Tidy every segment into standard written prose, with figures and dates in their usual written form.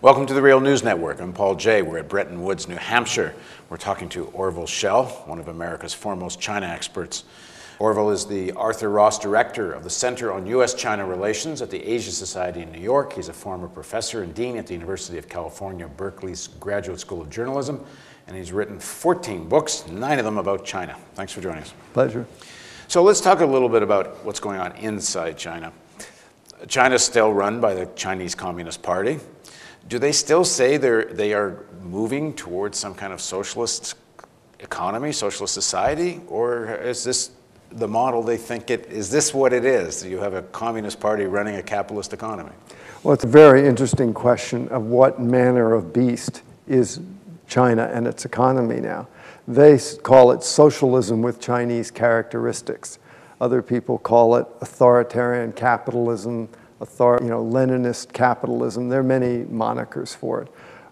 Welcome to the Real News Network. I'm Paul Jay. We're at Bretton Woods, New Hampshire. We're talking to Orville Schell, one of America's foremost China experts. Orville is the Arthur Ross Director of the Center on U.S.-China Relations at the Asia Society in New York. He's a former professor and dean at the University of California, Berkeley's Graduate School of Journalism, and he's written 14 books, 9 of them about China. Thanks for joining us. Pleasure. So let's talk a little bit about what's going on inside China. China's still run by the Chinese Communist Party. Do they still say they are moving towards some kind of socialist economy, socialist society? Or is this the model they think it is? This what it is? You have a Communist Party running a capitalist economy? Well, it's a very interesting question of what manner of beast is China and its economy now. They call it socialism with Chinese characteristics. Other people call it authoritarian capitalism, Leninist capitalism. There are many monikers for it.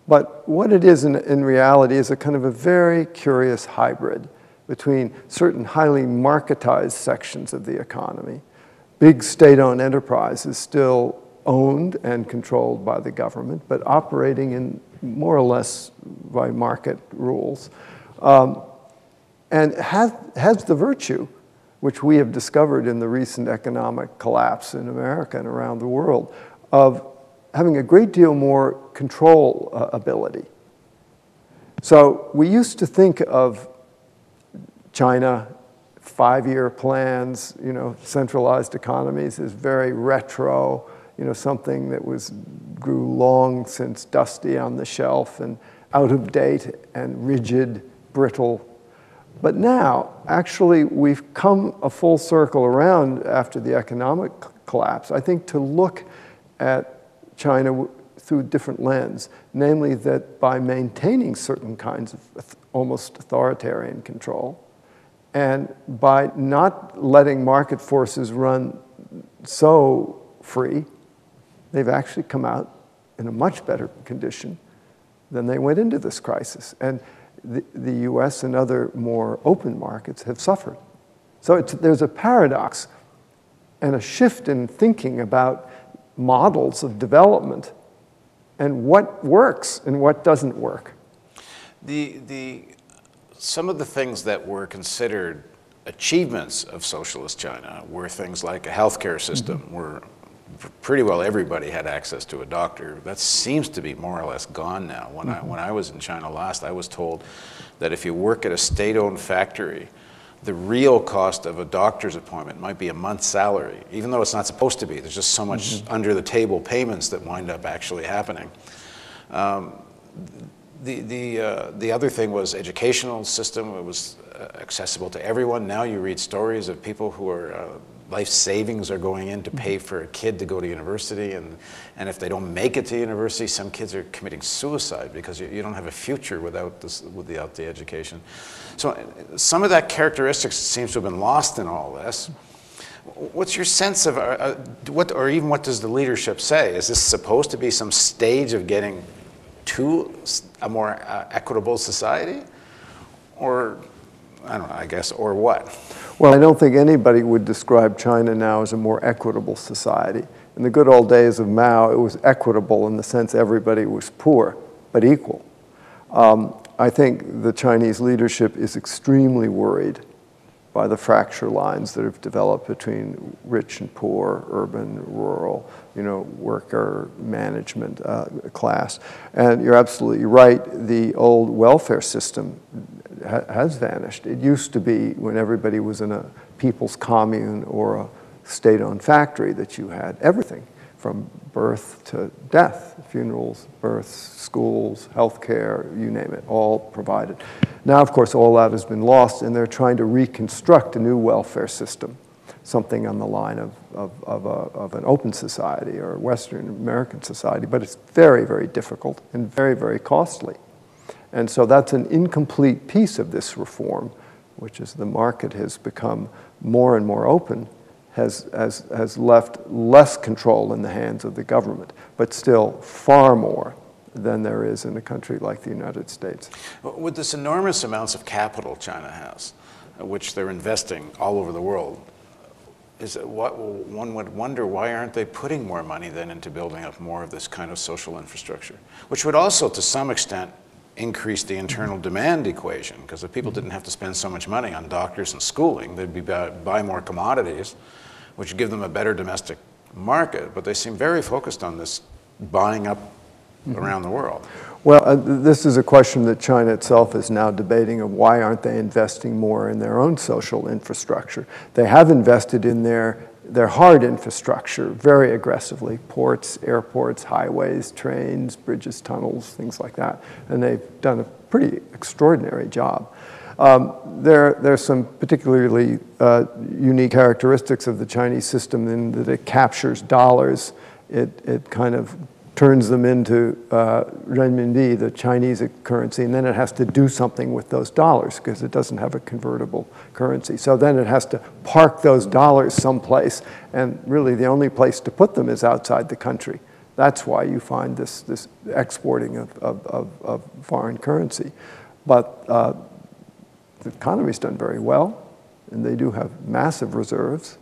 But what it is in reality is a kind of a very curious hybrid between certain highly marketized sections of the economy. Big state-owned enterprises still owned and controlled by the government, but operating in more or less by market rules, and has the virtue, which we have discovered in the recent economic collapse in America and around the world, of having a great deal more control ability. So we used to think of China, 5-year plans, centralized economies as very retro, something that grew long since dusty on the shelf and out of date and rigid, brittle. But now, actually, we've come a full circle around after the economic collapse, I think, to look at China through a different lens, namely that by maintaining certain kinds of almost authoritarian control, and by not letting market forces run so free, they've actually come out in a much better condition than they went into this crisis. And the US and other more open markets have suffered. So there's a paradox and a shift in thinking about models of development and what works and what doesn't work. Some of the things that were considered achievements of socialist China were things like a healthcare system, where pretty well everybody had access to a doctor. That seems to be more or less gone now. When I was in China last, I was told that if you work at a state-owned factory, the real cost of a doctor's appointment might be a month's salary, even though it's not supposed to be. There's just so much under-the-table payments that wind up actually happening. The other thing was educational system. It was accessible to everyone. Now you read stories of people who are life savings are going in to pay for a kid to go to university, and if they don't make it to university, some kids are committing suicide because you don't have a future without the education. So some of that characteristics seems to have been lost in all this. What's your sense of what does the leadership say? Is this supposed to be some stage of getting to a more equitable society, or I don't know, I guess, or what? Well, I don't think anybody would describe China now as a more equitable society. In the good old days of Mao, it was equitable in the sense everybody was poor, but equal. I think the Chinese leadership is extremely worried by the fracture lines that have developed between rich and poor, urban, rural, worker, management class. And you're absolutely right, the old welfare system has vanished. It used to be when everybody was in a people's commune or a state-owned factory that you had everything from birth to death, funerals, births, schools, healthcare, you name it, all provided. Now, of course, all that has been lost, and they're trying to reconstruct a new welfare system, something on the line of an open society or a Western American society, but it's very, very difficult and very, very costly. And so that's an incomplete piece of this reform, which as the market has become more and more open, has left less control in the hands of the government, but still far more than there is in a country like the United States. With this enormous amounts of capital China has, which they're investing all over the world, is that what one would wonder, why aren't they putting more money then into building up more of this kind of social infrastructure, which would also to some extent increase the internal demand equation, because if people didn't have to spend so much money on doctors and schooling, they'd be buy more commodities, which would give them a better domestic market. But they seem very focused on this buying up around the world. Well, this is a question that China itself is now debating of why aren't they investing more in their own social infrastructure. They have invested in their hard infrastructure very aggressively: ports, airports, highways, trains, bridges, tunnels, things like that. And they've done a pretty extraordinary job. There's some particularly unique characteristics of the Chinese system in that it captures dollars. It kind of turns them into renminbi, the Chinese currency, and then it has to do something with those dollars because it doesn't have a convertible currency. So then it has to park those dollars someplace, and really the only place to put them is outside the country. That's why you find this exporting of foreign currency. But the economy's done very well, and they do have massive reserves.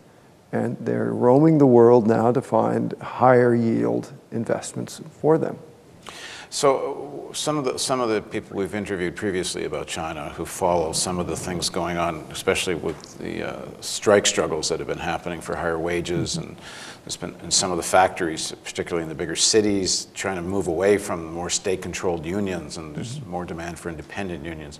And they're roaming the world now to find higher yield investments for them. So some of the people we've interviewed previously about China who follow some of the things going on, especially with the strike struggles that have been happening for higher wages, and there's been in some of the factories, particularly in the bigger cities, trying to move away from more state-controlled unions, and there's more demand for independent unions.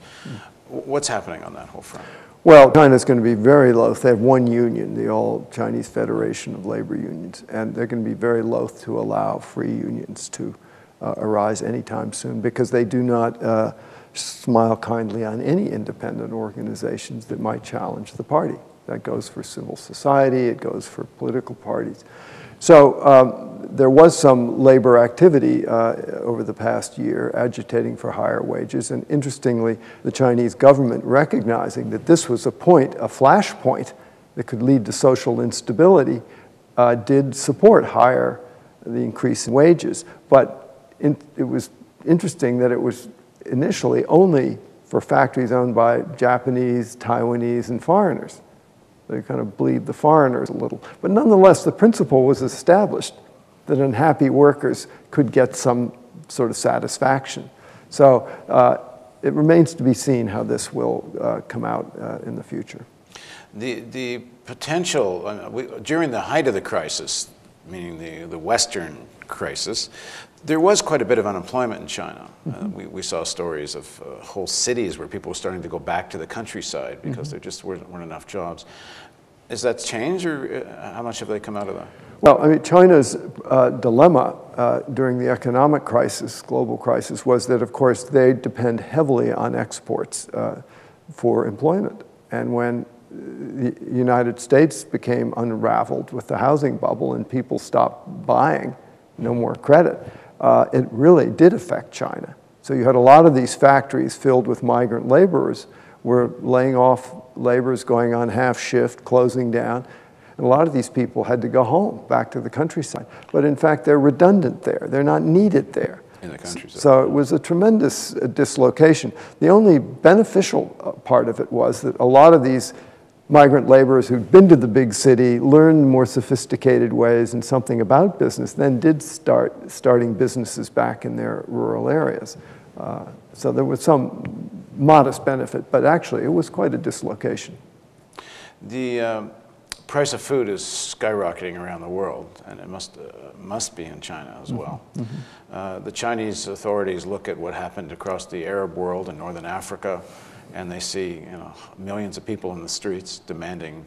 What's happening on that whole front? Well, China's going to be very loath. They have one union, the All Chinese Federation of Labor Unions, and they're going to be very loath to allow free unions to arise anytime soon, because they do not smile kindly on any independent organizations that might challenge the party. That goes for civil society, it goes for political parties. So there was some labor activity over the past year agitating for higher wages, and interestingly, the Chinese government, recognizing that this was a flashpoint that could lead to social instability, did support the increase in wages. But it was interesting that it was initially only for factories owned by Japanese, Taiwanese, and foreigners. They kind of bleed the foreigners a little. But nonetheless, the principle was established that unhappy workers could get some sort of satisfaction. So it remains to be seen how this will come out in the future. The potential, during the height of the crisis, meaning the Western crisis, there was quite a bit of unemployment in China. We saw stories of whole cities where people were starting to go back to the countryside because there just weren't enough jobs. Has that changed, or how much have they come out of that? Well, I mean, China's dilemma during the economic crisis, global crisis, was that, of course, they depend heavily on exports for employment. And when the United States became unraveled with the housing bubble and people stopped buying, no more credit, it really did affect China. So you had a lot of these factories filled with migrant laborers were laying off laborers, going on half shift, closing down. And a lot of these people had to go home, back to the countryside. But in fact, they're redundant there. They're not needed there. In the countryside. So it was a tremendous dislocation. The only beneficial part of it was that a lot of these migrant laborers who'd been to the big city, learned more sophisticated ways and something about business, then did starting businesses back in their rural areas. So there was some modest benefit, but actually it was quite a dislocation. The price of food is skyrocketing around the world, and it must be in China as well. The Chinese authorities look at what happened across the Arab world and northern Africa, and they see millions of people in the streets demanding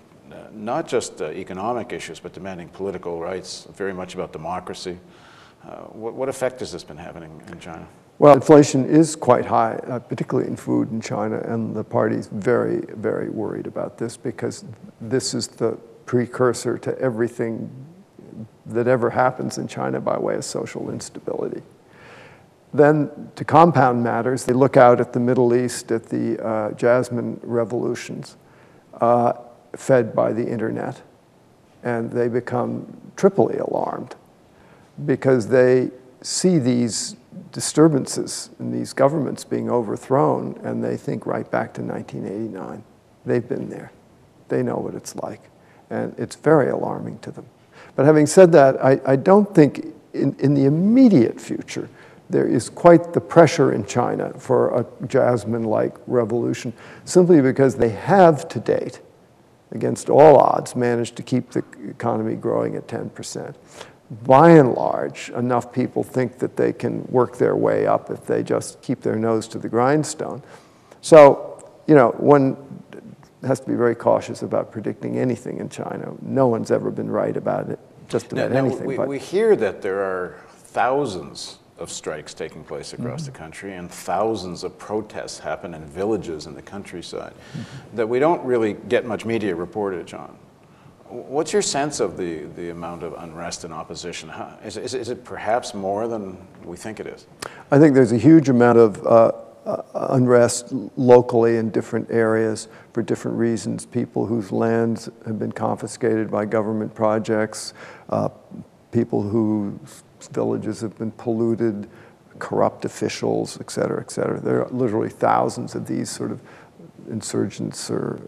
not just economic issues, but demanding political rights, very much about democracy. What effect has this been having in China? Well, inflation is quite high, particularly in food in China, and the party's very, very worried about this because this is the precursor to everything that ever happens in China by way of social instability. Then, to compound matters, they look out at the Middle East, at the Jasmine revolutions, fed by the internet, and they become triply alarmed because they see these disturbances and these governments being overthrown, and they think right back to 1989. They've been there. They know what it's like. And it's very alarming to them. But having said that, I don't think in the immediate future there is quite the pressure in China for a Jasmine-like revolution, simply because they have to date, against all odds, managed to keep the economy growing at 10%. By and large, enough people think that they can work their way up if they just keep their nose to the grindstone. So, you know, one has to be very cautious about predicting anything in China. No one's ever been right about it, just about anything. We hear that there are thousands of strikes taking place across the country, and thousands of protests happen in villages in the countryside that we don't really get much media reportage on. What's your sense of the amount of unrest and opposition? Is it perhaps more than we think it is? I think there's a huge amount of unrest locally in different areas for different reasons. People whose lands have been confiscated by government projects, people whose villages have been polluted, corrupt officials, et cetera, et cetera. There are literally thousands of these sort of insurgents or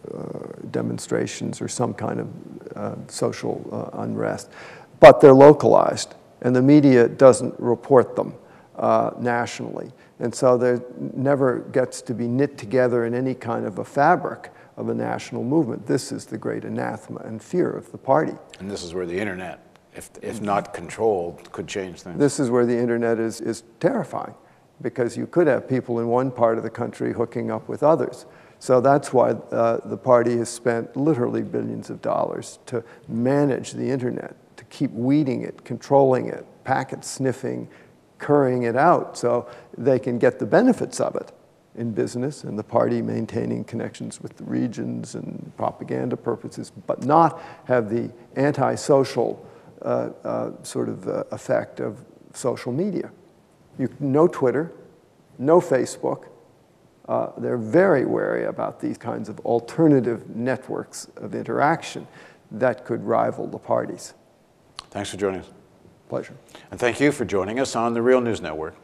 demonstrations or some kind of social unrest. But they're localized, and the media doesn't report them nationally. And so there never gets to be knit together in any kind of a fabric of a national movement. This is the great anathema and fear of the party. And this is where the internet, if not controlled, could change things. This is where the internet is terrifying, because you could have people in one part of the country hooking up with others. So that's why the party has spent literally billions of dollars to manage the internet, to keep weeding it, controlling it, packet sniffing, currying it out so they can get the benefits of it in business, and the party maintaining connections with the regions and propaganda purposes, but not have the antisocial sort of effect of social media. No Twitter, no Facebook. They're very wary about these kinds of alternative networks of interaction that could rival the parties. Thanks for joining us. Pleasure. And thank you for joining us on the Real News Network.